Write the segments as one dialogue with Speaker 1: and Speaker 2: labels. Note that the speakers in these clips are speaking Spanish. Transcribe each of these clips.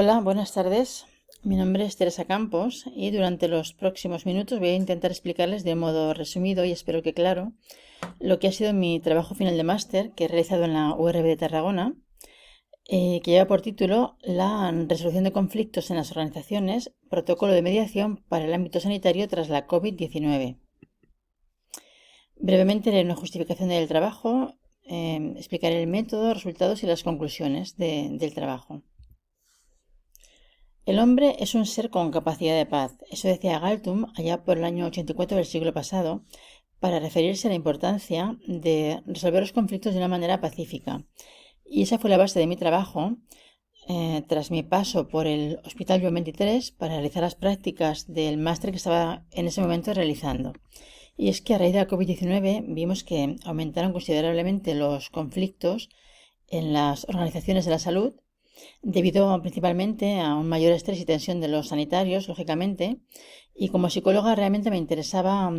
Speaker 1: Hola, buenas tardes. Mi nombre es Teresa Campos y durante los próximos minutos voy a intentar explicarles de un modo resumido y espero que claro lo que ha sido mi trabajo final de máster que he realizado en la URB de Tarragona, que lleva por título La resolución de conflictos en las organizaciones, protocolo de mediación para el ámbito sanitario tras la COVID-19. Brevemente haré una justificación del trabajo, explicaré el método, resultados y las conclusiones del trabajo. El hombre es un ser con capacidad de paz, eso decía Galtung allá por el año 84 del siglo pasado, para referirse a la importancia de resolver los conflictos de una manera pacífica. Y esa fue la base de mi trabajo, tras mi paso por el Hospital Joan 23 para realizar las prácticas del máster que estaba en ese momento realizando. Y es que a raíz de la COVID-19 vimos que aumentaron considerablemente los conflictos en las organizaciones de la salud, debido principalmente a un mayor estrés y tensión de los sanitarios, lógicamente, y como psicóloga realmente me interesaba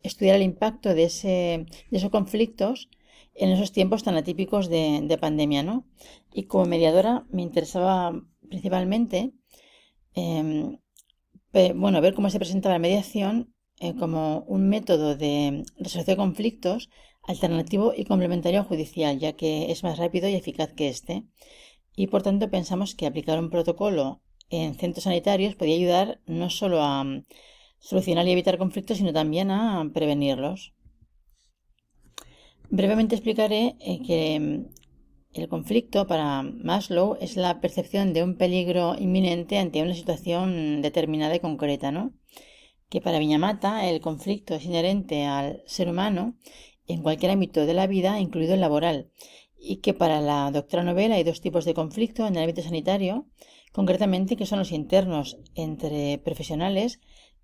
Speaker 1: estudiar el impacto de esos conflictos en esos tiempos tan atípicos de pandemia, ¿no? Y como mediadora me interesaba principalmente ver cómo se presentaba la mediación como un método de resolución de conflictos alternativo y complementario al judicial, ya que es más rápido y eficaz que este. Y por tanto pensamos que aplicar un protocolo en centros sanitarios podía ayudar no solo a solucionar y evitar conflictos, sino también a prevenirlos. Brevemente explicaré que el conflicto para Maslow es la percepción de un peligro inminente ante una situación determinada y concreta, ¿no? Que para Viñamata el conflicto es inherente al ser humano en cualquier ámbito de la vida, incluido el laboral, y que para la doctora Nobel hay dos tipos de conflicto en el ámbito sanitario, concretamente que son los internos entre profesionales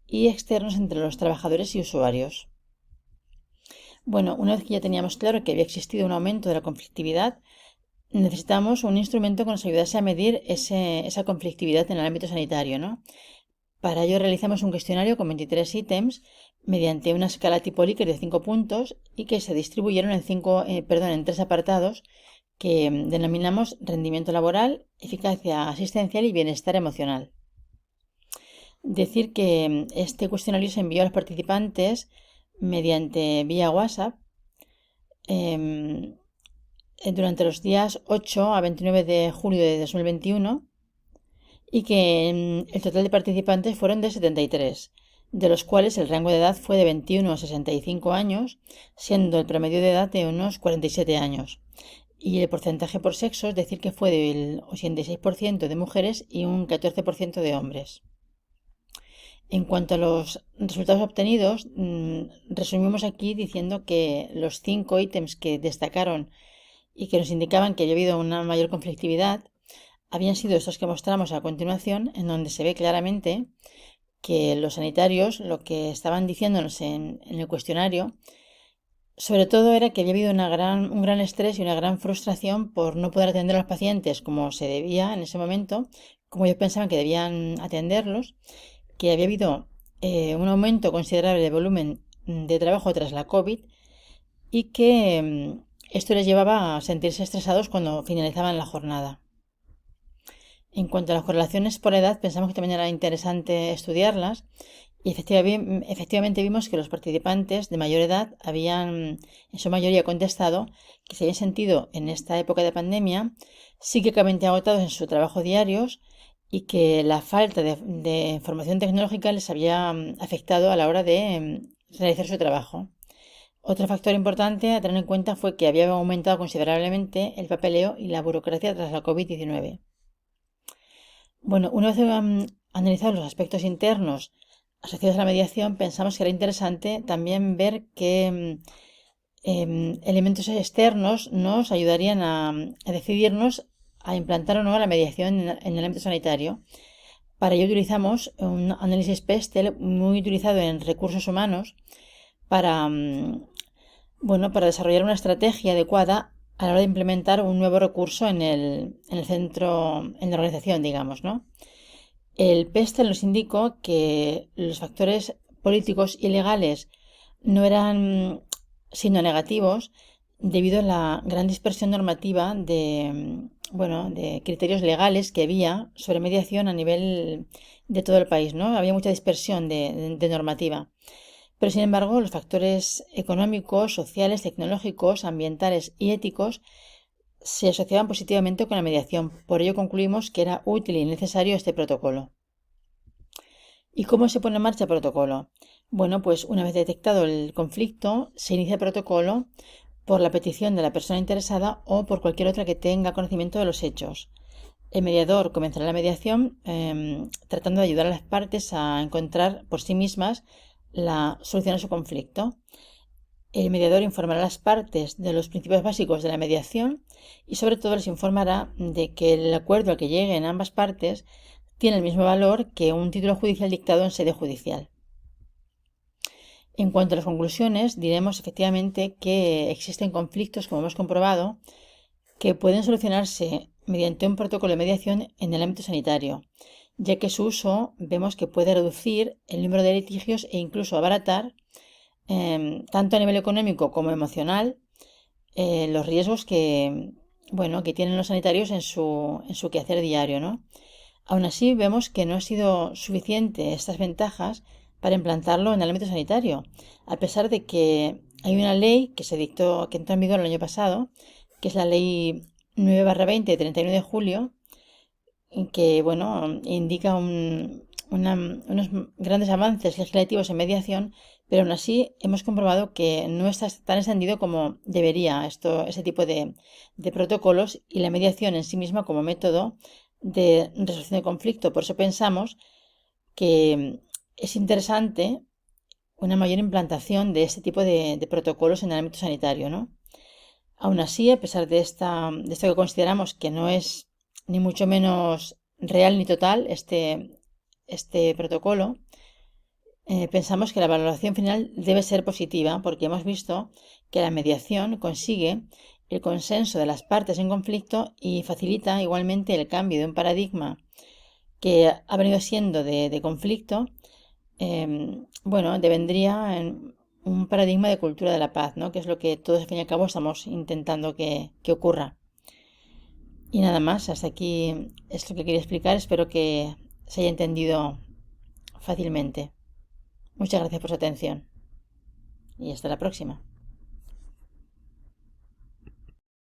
Speaker 1: y externos entre los trabajadores y usuarios. Bueno, una vez que ya teníamos claro que había existido un aumento de la conflictividad, necesitamos un instrumento que nos ayudase a medir esa conflictividad en el ámbito sanitario, ¿no? Para ello realizamos un cuestionario con 23 ítems mediante una escala tipo Likert de 5 puntos y que se distribuyeron en tres apartados que denominamos rendimiento laboral, eficacia asistencial y bienestar emocional. Decir que este cuestionario se envió a los participantes mediante vía WhatsApp durante los días 8 a 29 de julio de 2021 y que el total de participantes fueron de 73, de los cuales el rango de edad fue de 21 a 65 años, siendo el promedio de edad de unos 47 años. Y el porcentaje por sexo, es decir, que fue del 86% de mujeres y un 14% de hombres. En cuanto a los resultados obtenidos, resumimos aquí diciendo que los 5 ítems que destacaron y que nos indicaban que había habido una mayor conflictividad habían sido estos que mostramos a continuación, en donde se ve claramente que los sanitarios lo que estaban diciéndonos en el cuestionario, sobre todo era que había habido un gran estrés y una gran frustración por no poder atender a los pacientes como se debía en ese momento, como ellos pensaban que debían atenderlos, que había habido un aumento considerable de volumen de trabajo tras la COVID y que esto les llevaba a sentirse estresados cuando finalizaban la jornada. En cuanto a las correlaciones por edad, pensamos que también era interesante estudiarlas y efectivamente vimos que los participantes de mayor edad habían en su mayoría contestado que se habían sentido en esta época de pandemia psíquicamente agotados en su trabajo diarios y que la falta de formación tecnológica les había afectado a la hora de realizar su trabajo. Otro factor importante a tener en cuenta fue que había aumentado considerablemente el papeleo y la burocracia tras la COVID-19. Bueno, una vez analizado los aspectos internos asociados a la mediación, pensamos que era interesante también ver qué elementos externos nos ayudarían a decidirnos a implantar o no la mediación en el ámbito sanitario. Para ello utilizamos un análisis PESTEL muy utilizado en recursos humanos para, para desarrollar una estrategia adecuada a la hora de implementar un nuevo recurso en el centro, en la organización, digamos, ¿no? El PESTEL nos indicó que los factores políticos y legales no eran signo negativos debido a la gran dispersión normativa de criterios legales que había sobre mediación a nivel de todo el país, ¿no? Había mucha dispersión de normativa. Pero sin embargo, los factores económicos, sociales, tecnológicos, ambientales y éticos se asociaban positivamente con la mediación. Por ello concluimos que era útil y necesario este protocolo. ¿Y cómo se pone en marcha el protocolo? Bueno, pues una vez detectado el conflicto, se inicia el protocolo por la petición de la persona interesada o por cualquier otra que tenga conocimiento de los hechos. El mediador comenzará la mediación tratando de ayudar a las partes a encontrar por sí mismas la solución a su conflicto. El mediador informará a las partes de los principios básicos de la mediación y sobre todo les informará de que el acuerdo al que lleguen ambas partes tiene el mismo valor que un título judicial dictado en sede judicial. En cuanto a las conclusiones, diremos efectivamente que existen conflictos, como hemos comprobado, que pueden solucionarse mediante un protocolo de mediación en el ámbito sanitario, ya que su uso vemos que puede reducir el número de litigios e incluso abaratar, tanto a nivel económico como emocional, los riesgos que tienen los sanitarios en su quehacer diario, ¿no? Aún así, vemos que no ha sido suficiente estas ventajas para implantarlo en el ámbito sanitario, a pesar de que hay una ley que entró en vigor el año pasado, que es la ley 9/20 de 31 de julio, que indica unos grandes avances legislativos en mediación, pero aún así hemos comprobado que no está tan extendido como debería ese tipo de protocolos y la mediación en sí misma como método de resolución de conflicto. Por eso pensamos que es interesante una mayor implantación de este tipo de protocolos en el ámbito sanitario, ¿no? Aún así, a pesar de esto que consideramos que no es ni mucho menos real ni total este protocolo, pensamos que la valoración final debe ser positiva porque hemos visto que la mediación consigue el consenso de las partes en conflicto y facilita igualmente el cambio de un paradigma que ha venido siendo de conflicto, devendría en un paradigma de cultura de la paz, ¿no? Que es lo que todos al fin y al cabo estamos intentando que ocurra. Y nada más, hasta aquí es lo que quería explicar. Espero que se haya entendido fácilmente. Muchas gracias por su atención y hasta la próxima.